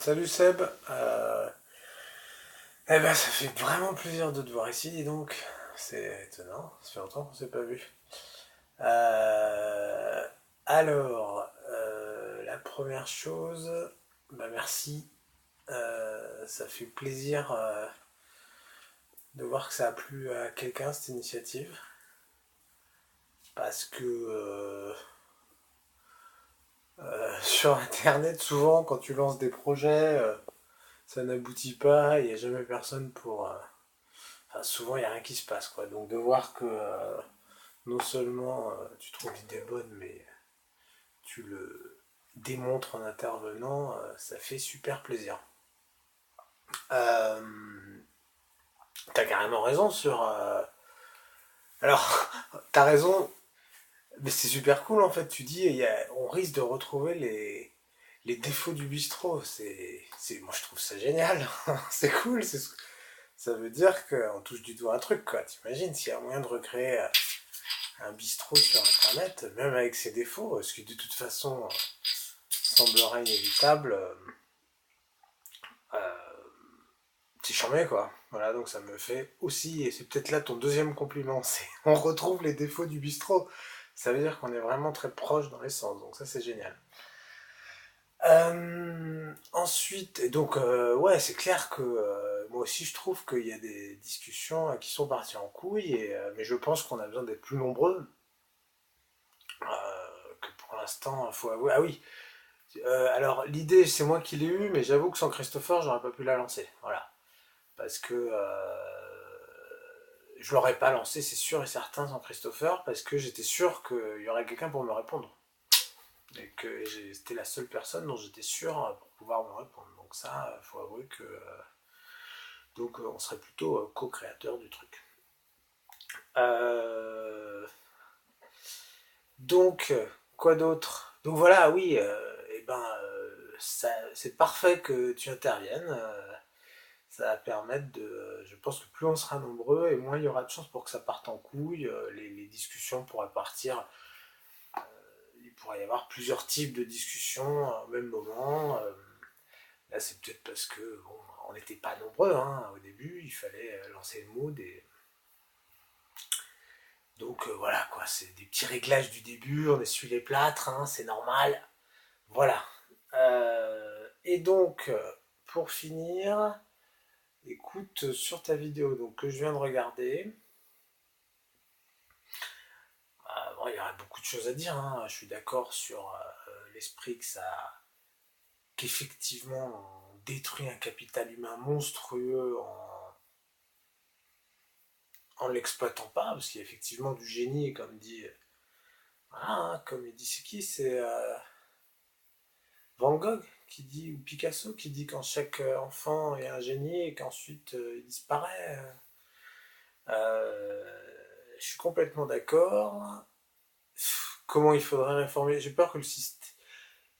Salut Seb, eh ben ça fait vraiment plaisir de te voir ici, dis donc. C'est étonnant, ça fait longtemps qu'on s'est pas vu. Euh, la première chose, bah merci. Ça fait plaisir de voir que ça a plu à quelqu'un cette initiative. Parce que sur internet, souvent quand tu lances des projets, ça n'aboutit pas, il n'y a jamais personne pour. Enfin, souvent il n'y a rien qui se passe quoi. Donc de voir que non seulement tu trouves l'idée bonne, mais tu le démontres en intervenant, ça fait super plaisir. Euh, T'as carrément raison sur. Alors, t'as raison, mais c'est super cool en fait. Tu dis, on risque de retrouver les défauts du bistrot. Moi je trouve ça génial. C'est cool. Ça veut dire qu'on touche du doigt un truc quoi. T'imagines s'il y a moyen de recréer un bistrot sur internet, même avec ses défauts, ce qui de toute façon semblerait inévitable, c'est charmé quoi. Voilà, donc ça me fait aussi, et c'est peut-être là ton deuxième compliment, c'est on retrouve les défauts du bistrot. Ça veut dire qu'on est vraiment très proche dans l'essence, donc ça c'est génial. Ensuite, et donc ouais, c'est clair que moi aussi je trouve qu'il y a des discussions qui sont parties en couille, mais je pense qu'on a besoin d'être plus nombreux. Que pour l'instant, il faut avouer. Ah oui, alors l'idée c'est moi qui l'ai eue, mais j'avoue que sans Christopher, j'aurais pas pu la lancer. Voilà. Parce que je l'aurais pas lancé, c'est sûr et certain, sans Christopher, parce que j'étais sûr qu'il y aurait quelqu'un pour me répondre. Et que c'était la seule personne dont j'étais sûr pour pouvoir me répondre. Donc ça, il faut avouer que on serait plutôt co-créateur du truc. Euh, donc, quoi d'autre? Donc voilà, oui, et ben, c'est parfait que tu interviennes. Ça va permettre de. Je pense que plus on sera nombreux et moins il y aura de chances pour que ça parte en couille. Les discussions pourraient partir. Il pourrait y avoir plusieurs types de discussions au même moment. Là, c'est peut-être parce que bon, on n'était pas nombreux hein, au début. Il fallait lancer le mood et donc voilà quoi. C'est des petits réglages du début. On essuie les plâtres, hein, c'est normal. Voilà. Et donc pour finir, écoute sur ta vidéo donc que je viens de regarder. Bon, il y aurait beaucoup de choses à dire. Hein. Je suis d'accord sur l'esprit qu'effectivement on détruit un capital humain monstrueux en l'exploitant pas, parce qu'il y a effectivement du génie, comme dit, voilà, hein, comme il dit, c'est qui, c'est Van Gogh qui dit, ou Picasso qui dit qu'en chaque enfant il y a un génie et qu'ensuite il disparaît. Je suis complètement d'accord. Comment il faudrait réformer? J'ai peur que le système.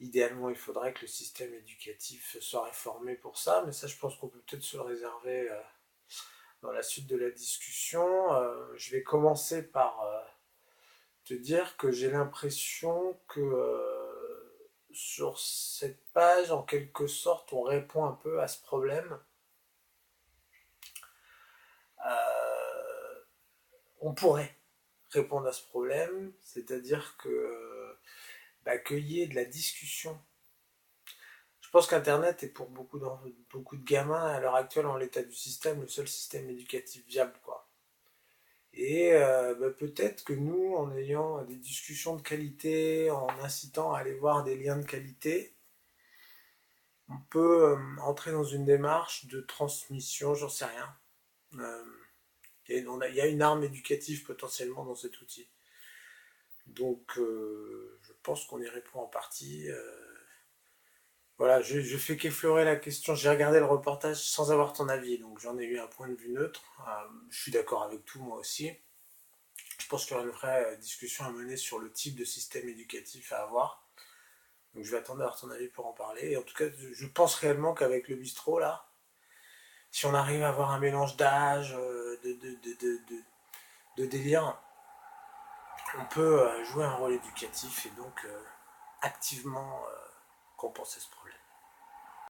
Idéalement, il faudrait que le système éducatif soit réformé pour ça, mais ça, je pense qu'on peut peut-être se le réserver dans la suite de la discussion. Je vais commencer par te dire que j'ai l'impression que sur cette page, en quelque sorte, on répond un peu à ce problème. On pourrait répondre à ce problème, c'est-à-dire que qu'il y ait de la discussion. Je pense qu'Internet est pour beaucoup de gamins à l'heure actuelle en l'état du système le seul système éducatif viable quoi. Et peut-être que nous, en ayant des discussions de qualité, en incitant à aller voir des liens de qualité, on peut entrer dans une démarche de transmission, j'en sais rien. Euh, il y a une arme éducative potentiellement dans cet outil. Donc je pense qu'on y répond en partie. Voilà, je fais qu'effleurer la question. J'ai regardé le reportage sans avoir ton avis, donc j'en ai eu un point de vue neutre. Je suis d'accord avec tout, moi aussi. Je pense qu'il y aura une vraie discussion à mener sur le type de système éducatif à avoir. Donc je vais attendre d'avoir ton avis pour en parler. Et en tout cas, je pense réellement qu'avec le bistrot, là, si on arrive à avoir un mélange d'âge, de délire, on peut jouer un rôle éducatif et donc activement compenser ce problème.